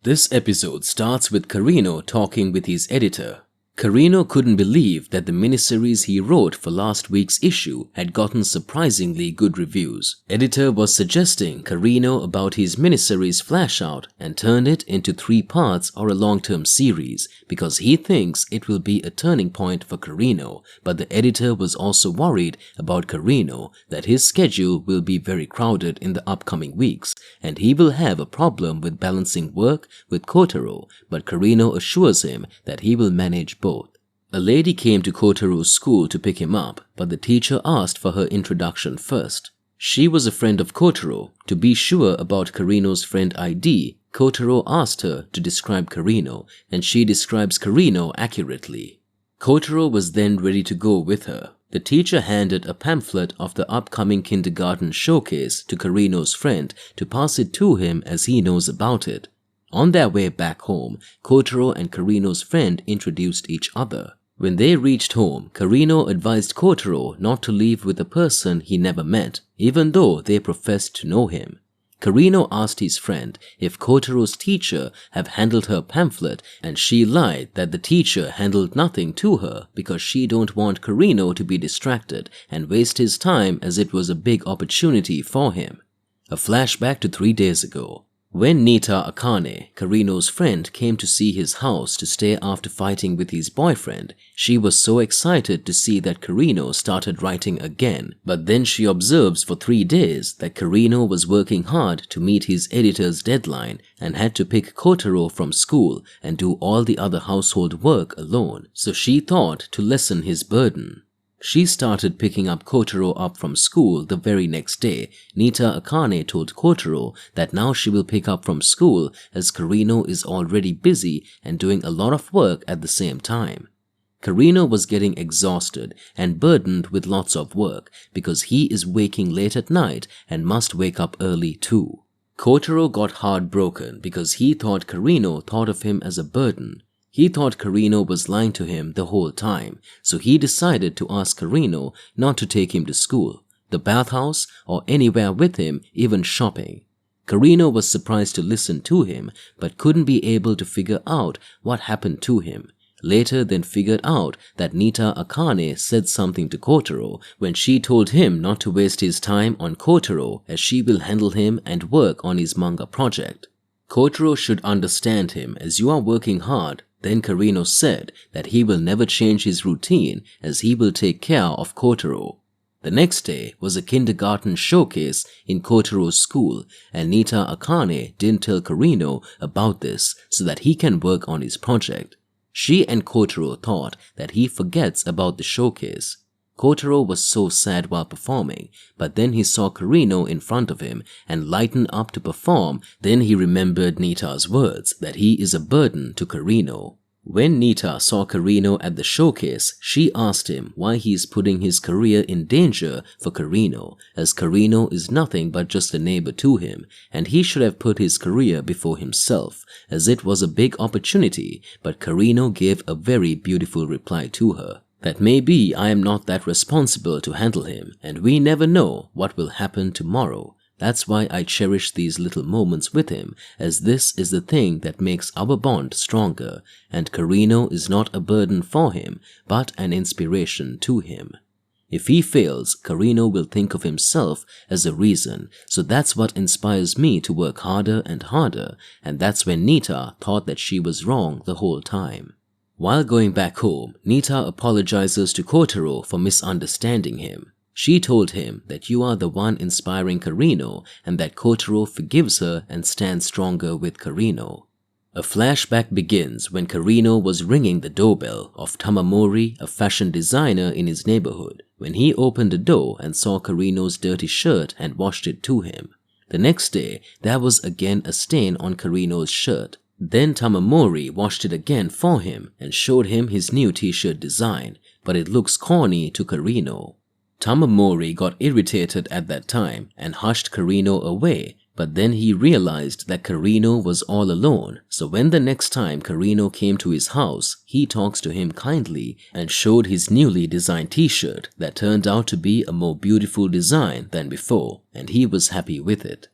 This episode starts with Carino talking with his editor. Carino couldn't believe that the miniseries he wrote for last week's issue had gotten surprisingly good reviews. Editor was suggesting Carino about his miniseries Flash Out and turn it into 3 parts or a long-term series because he thinks it will be a turning point for Carino, but the editor was also worried about Carino that his schedule will be very crowded in the upcoming weeks and he will have a problem with balancing work with Kotaro, but Carino assures him that he will manage both. A lady came to Kotaro's school to pick him up, but the teacher asked for her introduction first. She was a friend of Kotaro. To be sure about Carino's friend ID, Kotaro asked her to describe Carino, and she describes Carino accurately. Kotaro was then ready to go with her. The teacher handed a pamphlet of the upcoming kindergarten showcase to Carino's friend to pass it to him as he knows about it. On their way back home, Kotaro and Carino's friend introduced each other. When they reached home, Carino advised Kotaro not to leave with a person he never met, even though they professed to know him. Carino asked his friend if Kotaro's teacher have handled her pamphlet, and she lied that the teacher handled nothing to her because she don't want Carino to be distracted and waste his time as it was a big opportunity for him. A flashback to 3 days ago. When Nita Akane, Carino's friend, came to see his house to stay after fighting with his boyfriend, she was so excited to see that Carino started writing again, but then she observes for 3 days that Carino was working hard to meet his editor's deadline and had to pick Kotaro from school and do all the other household work alone, so she thought to lessen his burden. She started picking up Kotaro up from school the very next day. Nita Akane told Kotaro that now she will pick up from school as Carino is already busy and doing a lot of work at the same time. Carino was getting exhausted and burdened with lots of work because he is waking late at night and must wake up early too. Kotaro got heartbroken because he thought Carino thought of him as a burden. He thought Carino was lying to him the whole time, so he decided to ask Carino not to take him to school, the bathhouse, or anywhere with him, even shopping. Carino was surprised to listen to him, but couldn't be able to figure out what happened to him. Later then figured out that Nita Akane said something to Kotaro when she told him not to waste his time on Kotaro as she will handle him and work on his manga project. Kotaro should understand him as you are working hard. Then Carino said that he will never change his routine as he will take care of Kotaro. The next day was a kindergarten showcase in Kotaro's school and Nita Akane didn't tell Carino about this so that he can work on his project. She and Kotaro thought that he forgets about the showcase. Kotaro was so sad while performing, but then he saw Carino in front of him and lightened up to perform. Then he remembered Nita's words that he is a burden to Carino. When Nita saw Carino at the showcase, she asked him why he is putting his career in danger for Carino, as Carino is nothing but just a neighbor to him, and he should have put his career before himself, as it was a big opportunity, but Carino gave a very beautiful reply to her. That maybe I am not that responsible to handle him, and we never know what will happen tomorrow. That's why I cherish these little moments with him, as this is the thing that makes our bond stronger, and Carino is not a burden for him, but an inspiration to him. If he fails, Carino will think of himself as a reason, so that's what inspires me to work harder and harder, and that's when Nita thought that she was wrong the whole time. While going back home, Nita apologizes to Kotaro for misunderstanding him. She told him that you are the one inspiring Carino and that Kotaro forgives her and stands stronger with Carino. A flashback begins when Carino was ringing the doorbell of Tamamori, a fashion designer in his neighborhood, when he opened the door and saw Carino's dirty shirt and washed it to him. The next day, there was again a stain on Carino's shirt. Then Tamamori washed it again for him and showed him his new t-shirt design, but it looks corny to Carino. Tamamori got irritated at that time and hushed Carino away, but then he realized that Carino was all alone, so when the next time Carino came to his house, he talks to him kindly and showed his newly designed t-shirt that turned out to be a more beautiful design than before, and he was happy with it.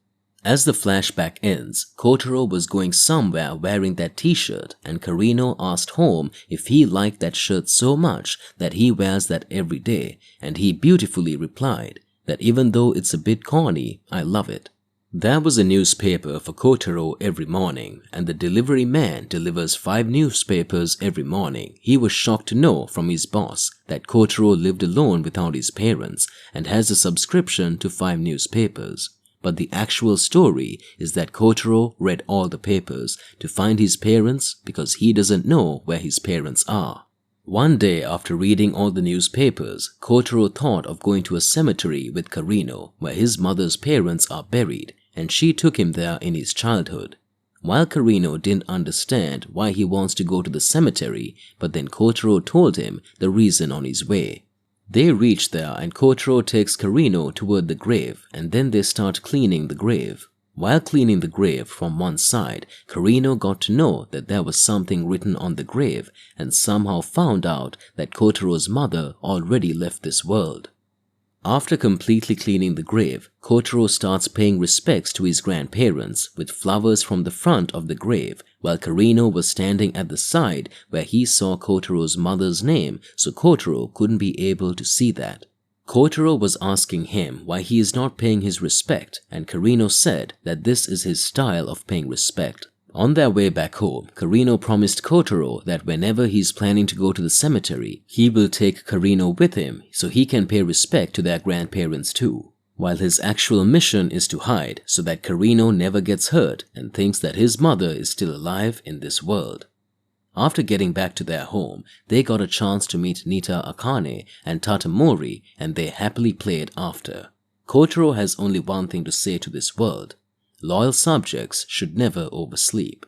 As the flashback ends, Kotaro was going somewhere wearing that t-shirt and Karino asked Home if he liked that shirt so much that he wears that every day, and he beautifully replied that even though it's a bit corny, I love it. There was a newspaper for Kotaro every morning, and the delivery man delivers 5 newspapers every morning. He was shocked to know from his boss that Kotaro lived alone without his parents and has a subscription to 5 newspapers. But the actual story is that Kotaro read all the papers to find his parents because he doesn't know where his parents are. One day after reading all the newspapers, Kotaro thought of going to a cemetery with Karino where his mother's parents are buried, and she took him there in his childhood. While Karino didn't understand why he wants to go to the cemetery, but then Kotaro told him the reason on his way. They reach there and Kotaro takes Karino toward the grave, and then they start cleaning the grave. While cleaning the grave from one side, Karino got to know that there was something written on the grave and somehow found out that Kotaro's mother already left this world. After completely cleaning the grave, Kotaro starts paying respects to his grandparents with flowers from the front of the grave, while Karino was standing at the side where he saw Kotaro's mother's name, so Kotaro couldn't be able to see that. Kotaro was asking him why he is not paying his respect, and Karino said that this is his style of paying respect. On their way back home, Karino promised Kotaro that whenever he's planning to go to the cemetery, he will take Karino with him so he can pay respect to their grandparents too. While his actual mission is to hide so that Karino never gets hurt and thinks that his mother is still alive in this world. After getting back to their home, they got a chance to meet Nita Akane and Tatamori, and they happily played after. Kotaro has only one thing to say to this world: loyal subjects should never oversleep.